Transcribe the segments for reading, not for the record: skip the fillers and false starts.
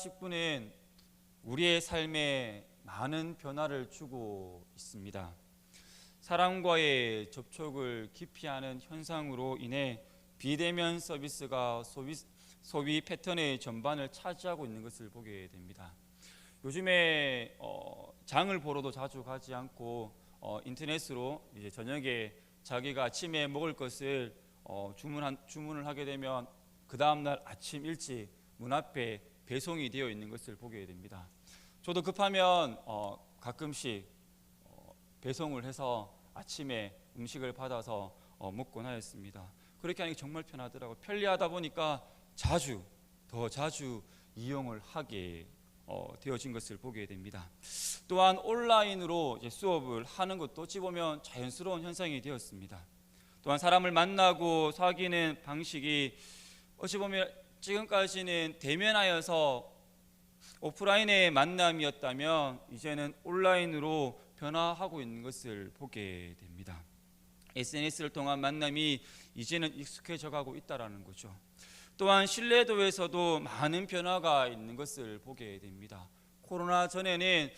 코로나19는 우리의 삶에 많은 변화를 주고 있습니다. 사람과의 접촉을 기피하는 현상으로 인해 비대면 서비스가 소비 패턴의 전반을 차지하고 있는 것을 보게 됩니다. 요즘에 장을 보러도 자주 가지 않고 인터넷으로 이제 저녁에 자기가 아침에 먹을 것을 주문을 하게 되면 그 다음날 아침 일찍 문 앞에 배송이 되어 있는 것을 보게 됩니다. 저도 급하면 가끔씩 배송을 해서 아침에 음식을 받아서 먹곤 하였습니다. 그렇게 하는 게 정말 편하더라고요. 편리하다 보니까 더 자주 이용을 하게 되어진 것을 보게 됩니다. 또한 온라인으로 이제 수업을 하는 것도 어찌 보면 자연스러운 현상이 되었습니다. 또한 사람을 만나고 사귀는 방식이 어찌 보면 지금까지는 대면하여서 오프라인의 만남이었다면 이제는 온라인으로 변화하고 있는 것을 보게 됩니다. SNS를 통한 만남이 이제는 익숙해져 가고 있다는 거죠. 또한 신뢰도에서도 많은 변화가 있는 것을 보게 됩니다. 코로나 전에는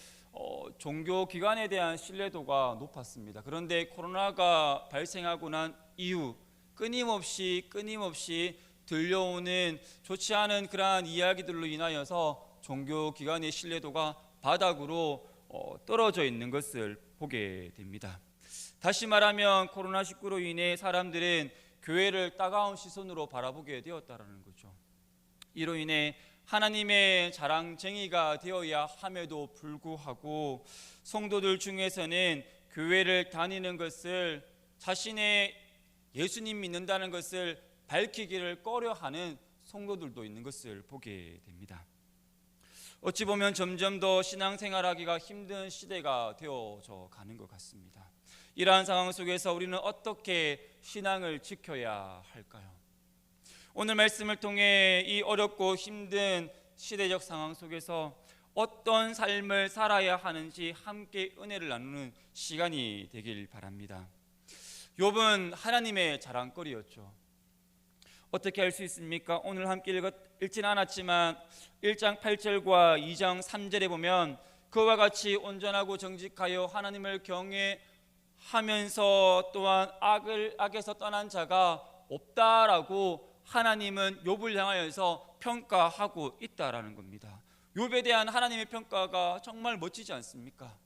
종교 기관에 대한 신뢰도가 높았습니다. 그런데 코로나가 발생하고 난 이후 끊임없이 들려오는 좋지 않은 그러한 이야기들로 인하여서 종교 기관의 신뢰도가 바닥으로 떨어져 있는 것을 보게 됩니다. 다시 말하면 코로나19로 인해 사람들은 교회를 따가운 시선으로 바라보게 되었다는 거죠. 이로 인해 하나님의 자랑쟁이가 되어야 함에도 불구하고 성도들 중에서는 교회를 다니는 것을, 자신의 예수님 믿는다는 것을 밝히기를 꺼려하는 성도들도 있는 것을 보게 됩니다. 어찌 보면 점점 더 신앙생활하기가 힘든 시대가 되어져 가는 것 같습니다. 이러한 상황 속에서 우리는 어떻게 신앙을 지켜야 할까요? 오늘 말씀을 통해 이 어렵고 힘든 시대적 상황 속에서 어떤 삶을 살아야 하는지 함께 은혜를 나누는 시간이 되길 바랍니다. 욥은 하나님의 자랑거리였죠. 어떻게 할 수 있습니까? 오늘 함께 읽진 않았지만 1장 8절과 2장 3절에 보면 그와 같이 온전하고 정직하여 하나님을 경외하면서 또한 악에서 떠난 자가 없다라고 하나님은 욥을 향하여서 평가하고 있다라는 겁니다. 욥에 대한 하나님의 평가가 정말 멋지지 않습니까?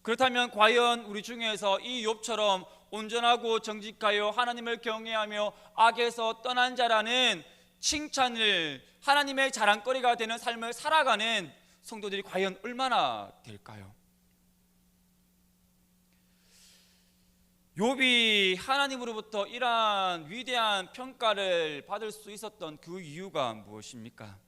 그렇다면 과연 우리 중에서 이 욥처럼 온전하고 정직하여 하나님을 경외하며 악에서 떠난 자라는 칭찬을, 하나님의 자랑거리가 되는 삶을 살아가는 성도들이 과연 얼마나 될까요? 욥이 하나님으로부터 이러한 위대한 평가를 받을 수 있었던 그 이유가 무엇입니까?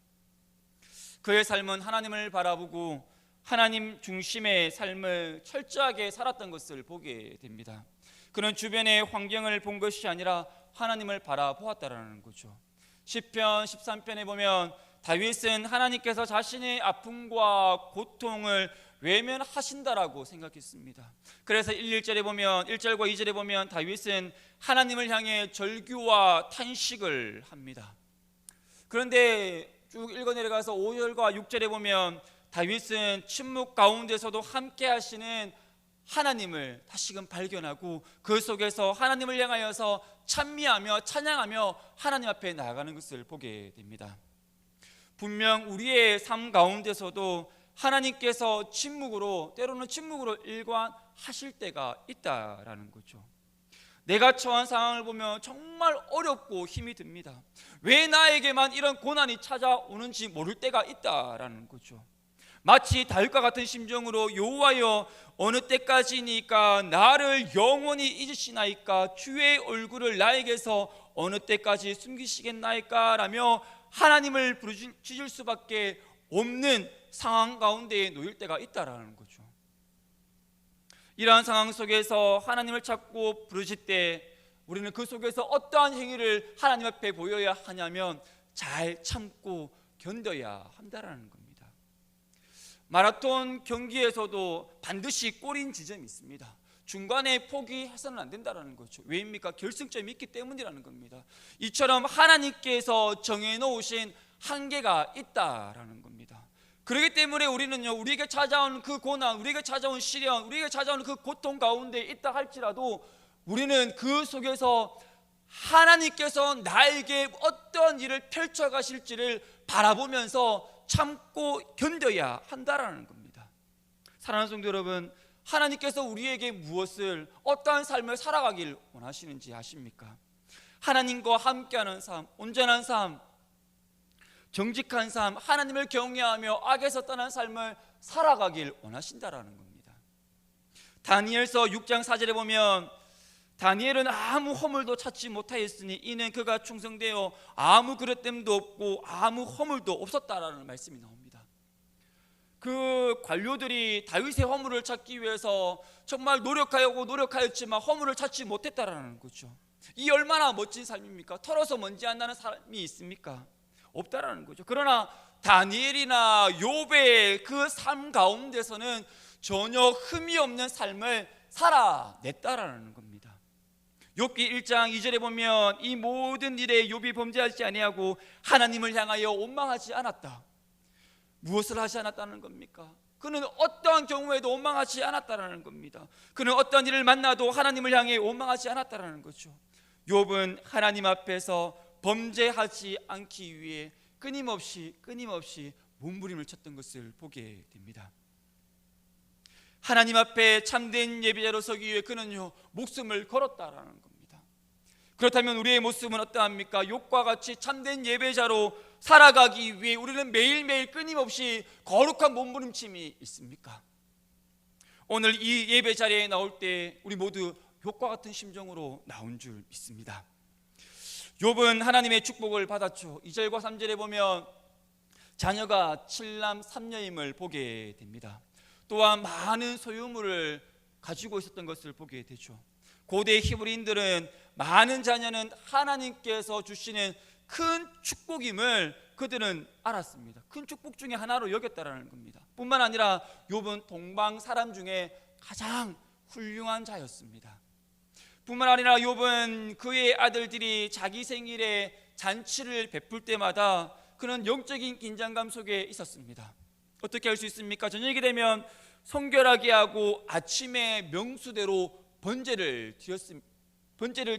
그의 삶은 하나님을 바라보고 하나님 중심의 삶을 철저하게 살았던 것을 보게 됩니다. 그는 주변의 환경을 본 것이 아니라 하나님을 바라보았다라는 거죠. 시편 13편에 보면 다윗은 하나님께서 자신의 아픔과 고통을 외면하신다라고 생각했습니다. 그래서 1절과 2절에 보면 다윗은 하나님을 향해 절규와 탄식을 합니다. 그런데 쭉 읽어 내려가서 5절과 6절에 보면 다윗은 침묵 가운데서도 함께 하시는 하나님을 다시금 발견하고 그 속에서 하나님을 향하여서 찬미하며 찬양하며 하나님 앞에 나아가는 것을 보게 됩니다. 분명 우리의 삶 가운데서도 하나님께서 때로는 침묵으로 일관하실 때가 있다라는 거죠. 내가 처한 상황을 보면 정말 어렵고 힘이 듭니다. 왜 나에게만 이런 고난이 찾아오는지 모를 때가 있다라는 거죠. 마치 다윗과 같은 심정으로 여호와여 어느 때까지니까 나를 영원히 잊으시나이까 주의 얼굴을 나에게서 어느 때까지 숨기시겠나이까 라며 하나님을 부르짖을 수밖에 없는 상황 가운데에 놓일 때가 있다라는 거죠. 이러한 상황 속에서 하나님을 찾고 부르짖을 때 우리는 그 속에서 어떠한 행위를 하나님 앞에 보여야 하냐면 잘 참고 견뎌야 한다라는 겁니다. 마라톤 경기에서도 반드시 골인 지점이 있습니다. 중간에 포기해서는 안 된다는 거죠. 왜입니까? 결승점이 있기 때문이라는 겁니다. 이처럼 하나님께서 정해놓으신 한계가 있다라는 겁니다. 그렇기 때문에 우리는요, 우리에게 찾아온 그 고난, 우리에게 찾아온 시련, 우리에게 찾아온 그 고통 가운데 있다 할지라도 우리는 그 속에서 하나님께서 나에게 어떤 일을 펼쳐 가실지를 바라보면서 참고 견뎌야 한다라는 겁니다. 사랑하는 성도 여러분, 하나님께서 우리에게 무엇을, 어떠한 삶을 살아가길 원하시는지 아십니까? 하나님과 함께하는 삶, 온전한 삶, 정직한 삶, 하나님을 경외하며 악에서 떠난 삶을 살아가길 원하신다라는 겁니다. 다니엘서 6장 4절에 보면 다니엘은 아무 허물도 찾지 못하였으니 이는 그가 충성되어 아무 그릇됨도 없고 아무 허물도 없었다라는 말씀이 나옵니다. 그 관료들이 다윗의 허물을 찾기 위해서 정말 노력하였지만 허물을 찾지 못했다라는 거죠. 이 얼마나 멋진 삶입니까? 털어서 먼지 안 나는 삶이 있습니까? 없다라는 거죠. 그러나 다니엘이나 욥의 그 삶 가운데서는 전혀 흠이 없는 삶을 살아냈다라는 겁니다. 욥기 1장 2절에 보면 이 모든 일에 욥이 범죄하지 아니하고 하나님을 향하여 원망하지 않았다. 무엇을 하지 않았다는 겁니까? 그는 어떠한 경우에도 원망하지 않았다라는 겁니다. 그는 어떤 일을 만나도 하나님을 향해 원망하지 않았다라는 거죠. 욥은 하나님 앞에서 범죄하지 않기 위해 끊임없이 몸부림을 쳤던 것을 보게 됩니다. 하나님 앞에 참된 예배자로 서기 위해 그는요 목숨을 걸었다라는 겁니다. 그렇다면 우리의 모습은 어떠합니까? 욥과 같이 참된 예배자로 살아가기 위해 우리는 매일매일 끊임없이 거룩한 몸부림침이 있습니까? 오늘 이 예배 자리에 나올 때 우리 모두 욥과 같은 심정으로 나온 줄 믿습니다. 욥은 하나님의 축복을 받았죠. 2절과 3절에 보면 자녀가 7남 3녀임을 보게 됩니다. 또한 많은 소유물을 가지고 있었던 것을 보게 되죠. 고대 히브리인들은 많은 자녀는 하나님께서 주시는 큰 축복임을 그들은 알았습니다. 큰 축복 중에 하나로 여겼다라는 겁니다. 뿐만 아니라 욥은 동방 사람 중에 가장 훌륭한 자였습니다. 뿐만 아니라 욥은 그의 아들들이 자기 생일에 잔치를 베풀 때마다 그는 영적인 긴장감 속에 있었습니다. 어떻게 할 수 있습니까? 저녁이 되면 성결하게 하고 아침에 명수대로 번제를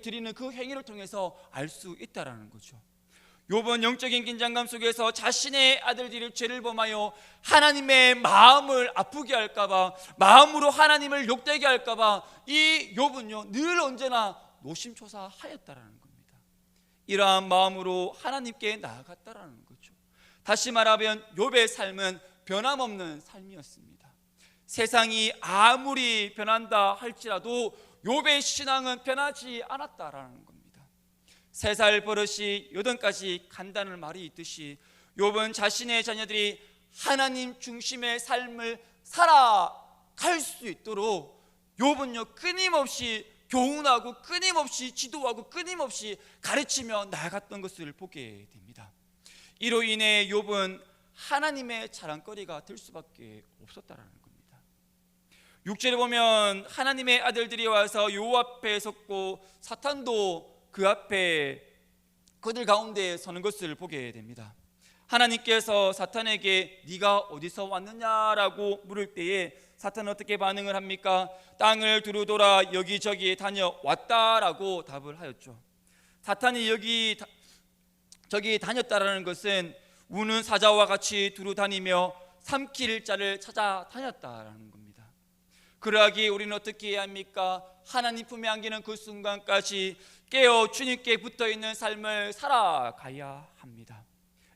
드리는 그 행위를 통해서 알 수 있다라는 거죠. 욥은 영적인 긴장감 속에서 자신의 아들들이 죄를 범하여 하나님의 마음을 아프게 할까봐, 마음으로 하나님을 욕되게 할까봐 이 욥은요 늘 언제나 노심초사하였다라는 겁니다. 이러한 마음으로 하나님께 나아갔다라는 거죠. 다시 말하면 욥의 삶은 변함없는 삶이었습니다. 세상이 아무리 변한다 할지라도 욥의 신앙은 변하지 않았다라는 겁니다. 3살 버릇이 8까지 간다는 말이 있듯이 욥은 자신의 자녀들이 하나님 중심의 삶을 살아갈 수 있도록 욥은요 끊임없이 교훈하고 끊임없이 지도하고 끊임없이 가르치며 나아갔던 것을 보게 됩니다. 이로 인해 욥은 하나님의 자랑거리가 될 수밖에 없었다라는 겁니다. 6절에 보면 하나님의 아들들이 와서 욥 앞에 섰고 사탄도 그 앞에 그들 가운데 서는 것을 보게 됩니다. 하나님께서 사탄에게 네가 어디서 왔느냐라고 물을 때에 사탄은 어떻게 반응을 합니까? 땅을 두루돌아 여기저기 다녀왔다라고 답을 하였죠. 사탄이 여기저기 다녔다라는 것은 우는 사자와 같이 두루 다니며 삼킬 자를 찾아다녔다라는 겁니다. 그러하기에 우리는 어떻게 해야 합니까? 하나님 품에 안기는 그 순간까지 깨어 주님께 붙어있는 삶을 살아가야 합니다.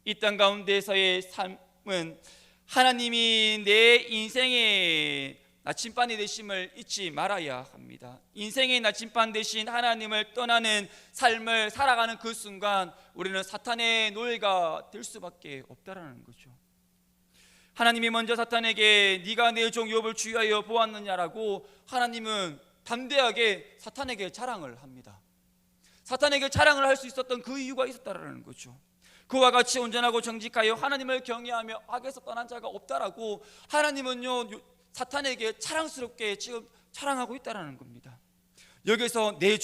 이 땅 가운데서의 삶은 하나님이 내 인생의 나침반이 되심을 잊지 말아야 합니다. 인생의 나침반 대신 하나님을 떠나는 삶을 살아가는 그 순간 우리는 사탄의 노예가 될 수밖에 없다라는 거죠. 하나님이 먼저 사탄에게 네가 내 종 욥을 주의하여 보았느냐라고 하나님은 담대하게 사탄에게 자랑을 합니다. 사탄에게 자랑을 할 수 있었던 그 이유가 있었다라는 거죠. 그와 같이 온전하고 정직하여 하나님을 경외하며 악에서 떠난 자가 없다라고 하나님은요 사탄에게 자랑스럽게 지금 자랑하고 있다라는 겁니다. 여기서 내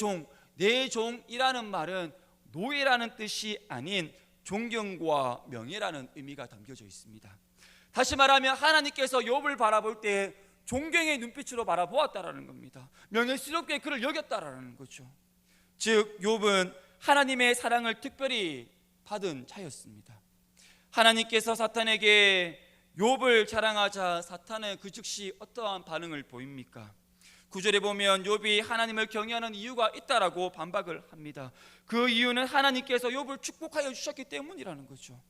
종이라는 말은 노예라는 뜻이 아닌 존경과 명예라는 의미가 담겨져 있습니다. 다시 말하면 하나님께서 욥을 바라볼 때 존경의 눈빛으로 바라보았다라는 겁니다. 명예스럽게 그를 여겼다라는 거죠. 즉 욥은 하나님의 사랑을 특별히 받은 자였습니다. 하나님께서 사탄에게 욥을 자랑하자 사탄은 그 즉시 어떠한 반응을 보입니까? 9절에 보면 욥이 하나님을 경외하는 이유가 있다라고 반박을 합니다. 그 이유는 하나님께서 욥을 축복하여 주셨기 때문이라는 거죠.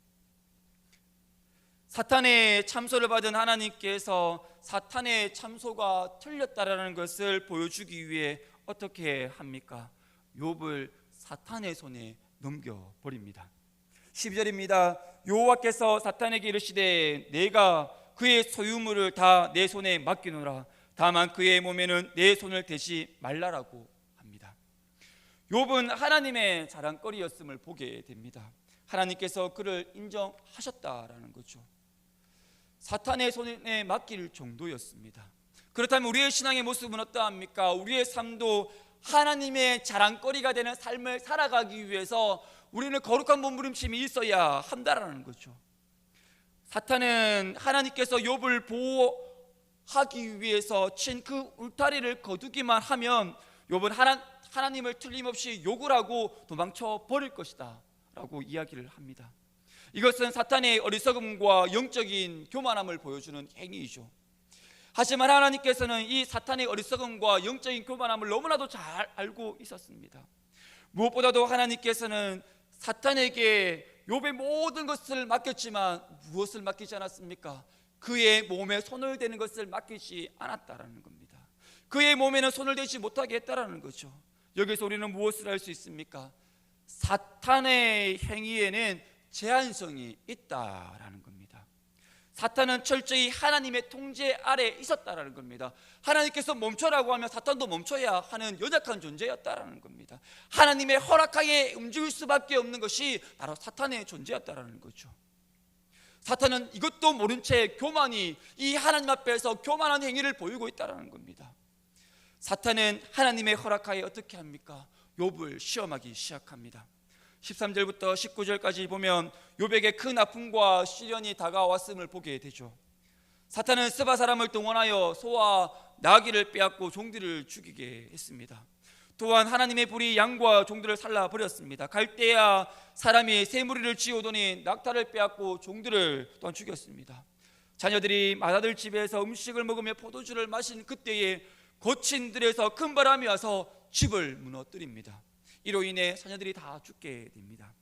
사탄의 참소를 받은 하나님께서 사탄의 참소가 틀렸다라는 것을 보여주기 위해 어떻게 합니까? 욥을 사탄의 손에 넘겨버립니다. 12절입니다. 여호와께서 사탄에게 이르시되 내가 그의 소유물을 다 내 손에 맡기노라. 다만 그의 몸에는 내 손을 대지 말라라고 합니다. 욥은 하나님의 자랑거리였음을 보게 됩니다. 하나님께서 그를 인정하셨다라는 거죠. 사탄의 손에 맡길 정도였습니다. 그렇다면 우리의 신앙의 모습은 어떠합니까? 우리의 삶도 하나님의 자랑거리가 되는 삶을 살아가기 위해서 우리는 거룩한 몸부림침이 있어야 한다라는 거죠. 사탄은 하나님께서 욥을 보호하기 위해서 친 그 울타리를 거두기만 하면 욥은 하나님을 틀림없이 욕을 하고 도망쳐 버릴 것이다 라고 이야기를 합니다. 이것은 사탄의 어리석음과 영적인 교만함을 보여주는 행위이죠. 하지만 하나님께서는 이 사탄의 어리석음과 영적인 교만함을 너무나도 잘 알고 있었습니다. 무엇보다도 하나님께서는 사탄에게 욥의 모든 것을 맡겼지만 무엇을 맡기지 않았습니까? 그의 몸에 손을 대는 것을 맡기지 않았다라는 겁니다. 그의 몸에는 손을 대지 못하게 했다라는 거죠. 여기서 우리는 무엇을 알 수 있습니까? 사탄의 행위에는 제한성이 있다라는 겁니다. 사탄은 철저히 하나님의 통제 아래 있었다라는 겁니다. 하나님께서 멈춰라고 하면 사탄도 멈춰야 하는 연약한 존재였다라는 겁니다. 하나님의 허락하에 움직일 수밖에 없는 것이 바로 사탄의 존재였다라는 거죠. 사탄은 이것도 모른 채 교만히 이 하나님 앞에서 교만한 행위를 보이고 있다라는 겁니다. 사탄은 하나님의 허락하에 어떻게 합니까? 욥을 시험하기 시작합니다. 13절부터 19절까지 보면 욥에게 큰 아픔과 시련이 다가왔음을 보게 되죠. 사탄은 스바 사람을 동원하여 소와 나귀를 빼앗고 종들을 죽이게 했습니다. 또한 하나님의 불이 양과 종들을 살라버렸습니다. 갈대아 사람이 새 무리를 지어오더니 낙타를 빼앗고 종들을 또한 죽였습니다. 자녀들이 맏아들 집에서 음식을 먹으며 포도주를 마신 그때에 거친 들에서 큰 바람이 와서 집을 무너뜨립니다. 이로 인해 자녀들이 다 죽게 됩니다.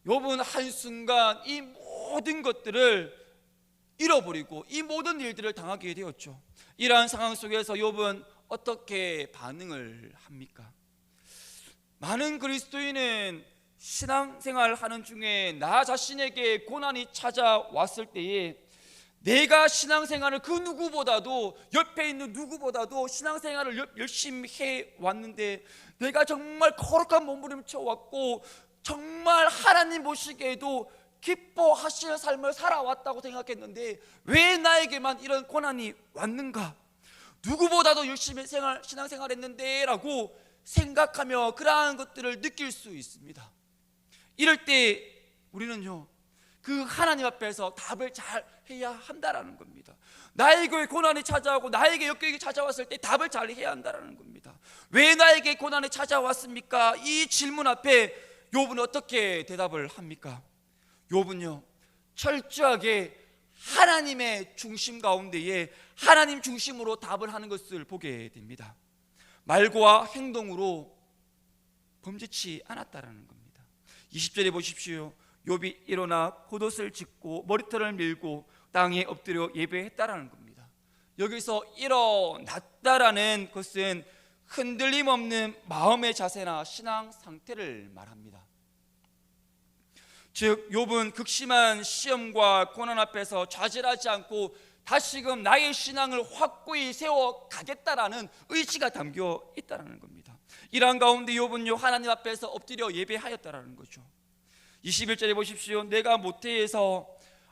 욥은 한순간 이 모든 것들을 잃어버리고 이 모든 일들을 당하게 되었죠. 이러한 상황 속에서 욥은 어떻게 반응을 합니까? 많은 그리스도인은 신앙생활 하는 중에 나 자신에게 고난이 찾아왔을 때에 내가 신앙생활을 그 누구보다도 옆에 있는 누구보다도 신앙생활을 열심히 해왔는데 내가 정말 거룩한 몸부림쳐 왔고 정말 하나님 보시기에도 기뻐하시는 삶을 살아왔다고 생각했는데 왜 나에게만 이런 고난이 왔는가? 누구보다도 열심히 신앙생활 했는데 라고 생각하며 그러한 것들을 느낄 수 있습니다. 이럴 때 우리는요 그 하나님 앞에서 답을 잘 해야 한다라는 겁니다. 나에게 고난이 찾아오고 나에게 역경이 찾아왔을 때 답을 잘 해야 한다라는 겁니다. 왜 나에게 고난이 찾아왔습니까? 이 질문 앞에 욥은 어떻게 대답을 합니까? 욥은요 철저하게 하나님의 중심 가운데에 하나님 중심으로 답을 하는 것을 보게 됩니다. 말과 행동으로 범죄치 않았다라는 겁니다. 20절에 보십시오. 욥이 일어나 겉옷을 찢고 머리털을 밀고 땅에 엎드려 예배했다라는 겁니다. 여기서 일어났다라는 것은 흔들림 없는 마음의 자세나 신앙 상태를 말합니다. 즉 욥은 극심한 시험과 고난 앞에서 좌절하지 않고 다시금 나의 신앙을 확고히 세워가겠다라는 의지가 담겨 있다는 겁니다. 이러한 가운데 욥은요 하나님 앞에서 엎드려 예배하였다라는 거죠. 21절에 보십시오. 내가 모태에서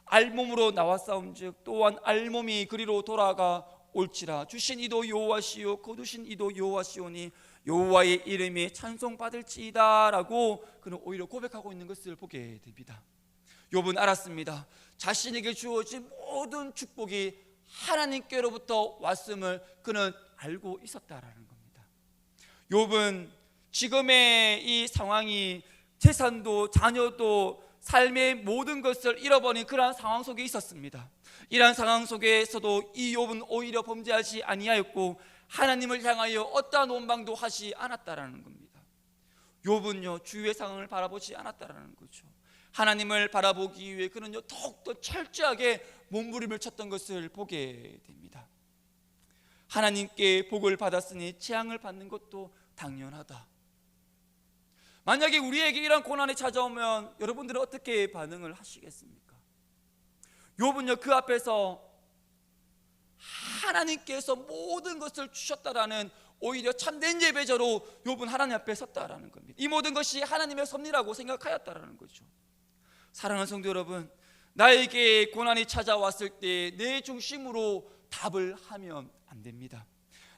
알몸으로 나왔사온즉 또한 알몸이 그리로 돌아가 올지라. 주신 이도 여호와시요 거두신 이도 여호와시오니 여호와의 이름이 찬송받을지이다 라고 그는 오히려 고백하고 있는 것을 보게 됩니다. 욥은 알았습니다. 자신에게 주어진 모든 축복이 하나님께로부터 왔음을 그는 알고 있었다라는 겁니다. 욥은 지금의 이 상황이 재산도 자녀도 삶의 모든 것을 잃어버린 그러한 상황 속에 있었습니다. 이러한 상황 속에서도 이 욥은 오히려 범죄하지 아니하였고 하나님을 향하여 어떠한 원망도 하지 않았다라는 겁니다. 욥은요 주위의 상황을 바라보지 않았다라는 거죠. 하나님을 바라보기 위해 그는요 더욱더 철저하게 몸부림을 쳤던 것을 보게 됩니다. 하나님께 복을 받았으니 재앙을 받는 것도 당연하다. 만약에 우리에게 이런 고난이 찾아오면 여러분들은 어떻게 반응을 하시겠습니까? 욥은요 그 앞에서 하나님께서 모든 것을 주셨다라는 오히려 참된 예배자로 욥은 하나님 앞에 섰다라는 겁니다. 이 모든 것이 하나님의 섭리라고 생각하였다라는 거죠. 사랑하는 성도 여러분, 나에게 고난이 찾아왔을 때 내 중심으로 답을 하면 안 됩니다.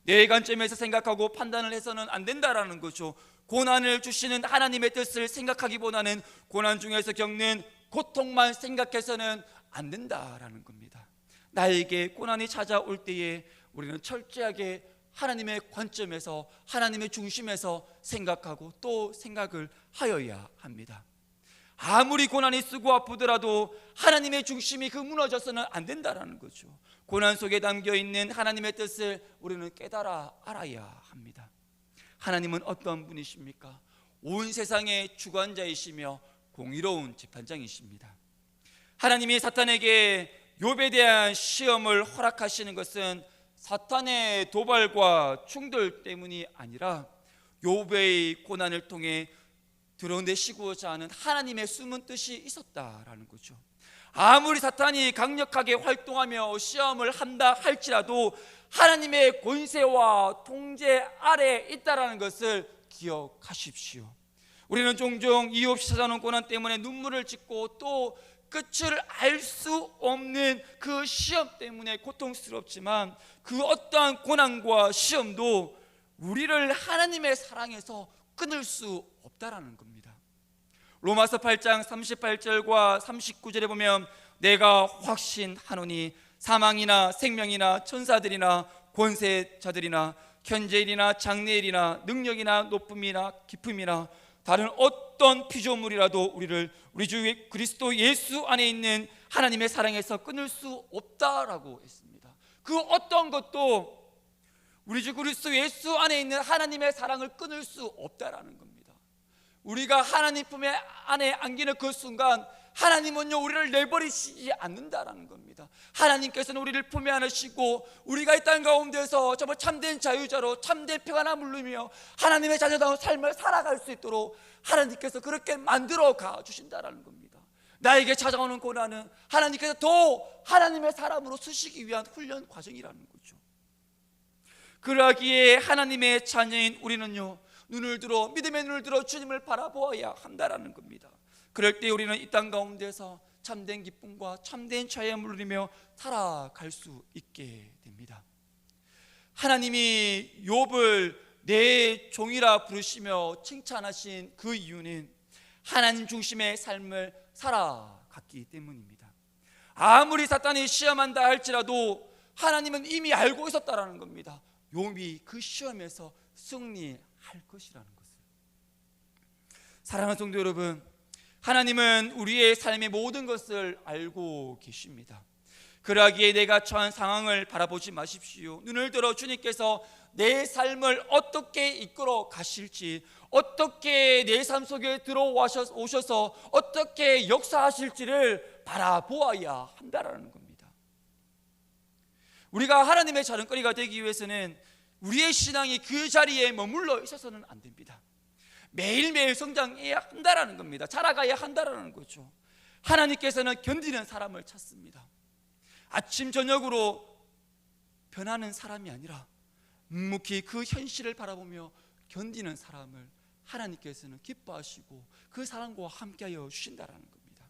내 관점에서 생각하고 판단을 해서는 안 된다라는 거죠. 고난을 주시는 하나님의 뜻을 생각하기보다는 고난 중에서 겪는 고통만 생각해서는 안 된다라는 겁니다. 나에게 고난이 찾아올 때에 우리는 철저하게 하나님의 관점에서 하나님의 중심에서 생각하고 또 생각을 하여야 합니다. 아무리 고난이 쓰고 아프더라도 하나님의 중심이 그 무너져서는 안 된다라는 거죠. 고난 속에 담겨있는 하나님의 뜻을 우리는 깨달아 알아야 합니다. 하나님은 어떤 분이십니까? 온 세상의 주관자이시며 공의로운 재판장이십니다. 하나님이 사탄에게 욥에 대한 시험을 허락하시는 것은 사탄의 도발과 충돌 때문이 아니라 욥의 고난을 통해 드러내시고자 하는 하나님의 숨은 뜻이 있었다라는 거죠. 아무리 사탄이 강력하게 활동하며 시험을 한다 할지라도 하나님의 권세와 통제 아래에 있다라는 것을 기억하십시오. 우리는 종종 이유 없이 찾아오는 고난 때문에 눈물을 짓고 또 끝을 알 수 없는 그 시험 때문에 고통스럽지만 그 어떠한 고난과 시험도 우리를 하나님의 사랑에서 끊을 수 없다라는 겁니다. 로마서 8장 38절과 39절에 보면 내가 확신하노니 사망이나 생명이나 천사들이나 권세자들이나 현재일이나 장래일이나 능력이나 높음이나 깊음이나 다른 어떤 피조물이라도 우리를 우리 주 그리스도 예수 안에 있는 하나님의 사랑에서 끊을 수 없다라고 했습니다. 그 어떤 것도 우리 주 그리스도 예수 안에 있는 하나님의 사랑을 끊을 수 없다라는 겁니다. 우리가 하나님 품에 안에 안기는 그 순간 하나님은요 우리를 내버리시지 않는다라는 겁니다. 하나님께서는 우리를 품에 안으시고 우리가 이 땅 가운데서 정말 참된 자유자로 참된 평안함을 누리며 하나님의 자녀다운 삶을 살아갈 수 있도록 하나님께서 그렇게 만들어 가 주신다라는 겁니다. 나에게 찾아오는 고난은 하나님께서 더 하나님의 사람으로 쓰시기 위한 훈련 과정이라는 거죠. 그러기에 하나님의 자녀인 우리는요 눈을 들어 믿음의 눈을 들어 주님을 바라보아야 한다라는 겁니다. 그럴 때 우리는 이 땅 가운데서 참된 기쁨과 참된 자유함을 누리며 살아갈 수 있게 됩니다. 하나님이 욥을 내 종이라 부르시며 칭찬하신 그 이유는 하나님 중심의 삶을 살아갔기 때문입니다. 아무리 사탄이 시험한다 할지라도 하나님은 이미 알고 있었다라는 겁니다. 욥이 그 시험에서 승리할 것이라는 것을. 사랑하는 성도 여러분, 하나님은 우리의 삶의 모든 것을 알고 계십니다. 그러기에 내가 처한 상황을 바라보지 마십시오. 눈을 들어 주님께서 내 삶을 어떻게 이끌어 가실지, 어떻게 내 삶 속에 들어오셔서 어떻게 역사하실지를 바라보아야 한다라는 겁니다. 우리가 하나님의 자랑거리가 되기 위해서는 우리의 신앙이 그 자리에 머물러 있어서는 안 됩니다. 매일매일 성장해야 한다라는 겁니다. 자라가야 한다라는 거죠. 하나님께서는 견디는 사람을 찾습니다. 아침 저녁으로 변하는 사람이 아니라 묵묵히 그 현실을 바라보며 견디는 사람을 하나님께서는 기뻐하시고 그 사람과 함께하여 주신다라는 겁니다.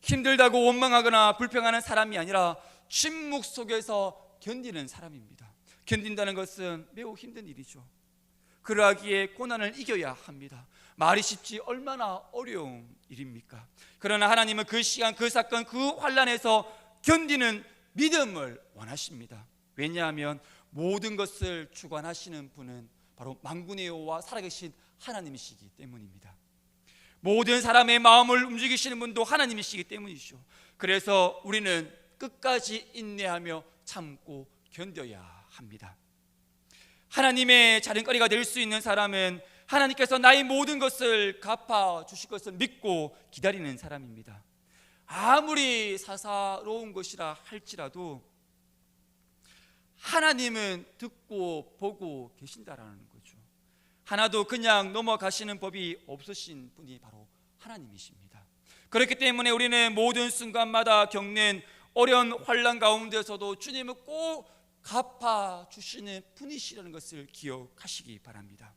힘들다고 원망하거나 불평하는 사람이 아니라 침묵 속에서 견디는 사람입니다. 견딘다는 것은 매우 힘든 일이죠. 그러하기에 고난을 이겨야 합니다. 말이 쉽지 얼마나 어려운 일입니까? 그러나 하나님은 그 시간, 그 사건, 그 환난에서 견디는 믿음을 원하십니다. 왜냐하면 모든 것을 주관하시는 분은 바로 만군의 여호와 살아계신 하나님이시기 때문입니다. 모든 사람의 마음을 움직이시는 분도 하나님이시기 때문이죠. 그래서 우리는 끝까지 인내하며 참고 견뎌야 합니다. 하나님의 자랑거리가 될 수 있는 사람은 하나님께서 나의 모든 것을 갚아주실 것을 믿고 기다리는 사람입니다. 아무리 사사로운 것이라 할지라도 하나님은 듣고 보고 계신다라는 거죠. 하나도 그냥 넘어가시는 법이 없으신 분이 바로 하나님이십니다. 그렇기 때문에 우리는 모든 순간마다 겪는 어려운 환난 가운데서도 주님은 꼭 갚아주시는 분이시라는 것을 기억하시기 바랍니다.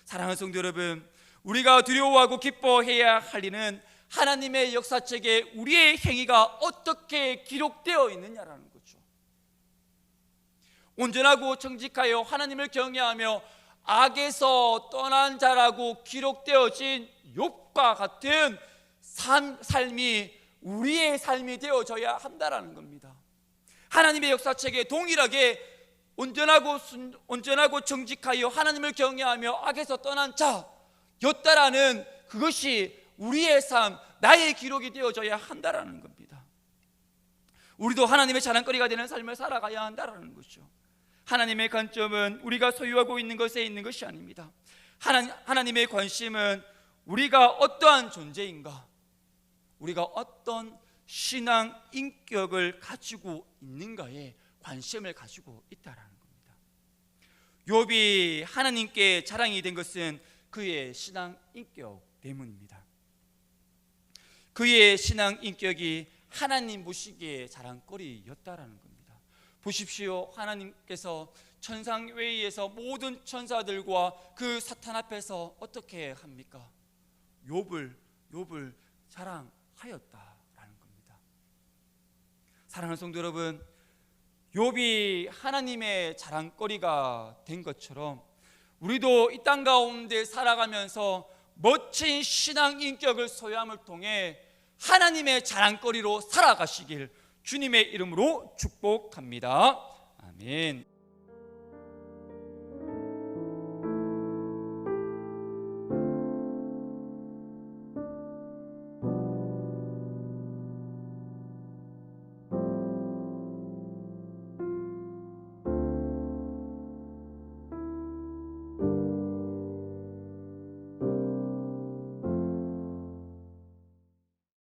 사랑하는 성도 여러분, 우리가 두려워하고 기뻐해야 할 일은 하나님의 역사책에 우리의 행위가 어떻게 기록되어 있느냐라는 거죠. 온전하고 정직하여 하나님을 경외하며 악에서 떠난 자라고 기록되어진 욥과 같은 삶이 우리의 삶이 되어져야 한다라는 겁니다. 하나님의 역사책에 동일하게 온전하고 정직하여 하나님을 경외하며 악에서 떠난 자였다라는 그것이 우리의 삶, 나의 기록이 되어져야 한다라는 겁니다. 우리도 하나님의 자랑거리가 되는 삶을 살아가야 한다라는 거죠. 하나님의 관점은 우리가 소유하고 있는 것에 있는 것이 아닙니다. 하나님의 관심은 우리가 어떠한 존재인가, 우리가 어떤 신앙 인격을 가지고 있는가에 관심을 가지고 있다라는 겁니다. 욥이 하나님께 자랑이 된 것은 그의 신앙 인격 때문입니다. 그의 신앙 인격이 하나님 보시기에 자랑거리였다라는 겁니다. 보십시오. 하나님께서 천상 외의에서 모든 천사들과 그 사탄 앞에서 어떻게 합니까? 욥을 자랑하였다라는 겁니다. 사랑하는 성도 여러분, 욥이 하나님의 자랑거리가 된 것처럼 우리도 이 땅 가운데 살아가면서 멋진 신앙 인격을 소유함을 통해 하나님의 자랑거리로 살아가시길 주님의 이름으로 축복합니다. 아멘.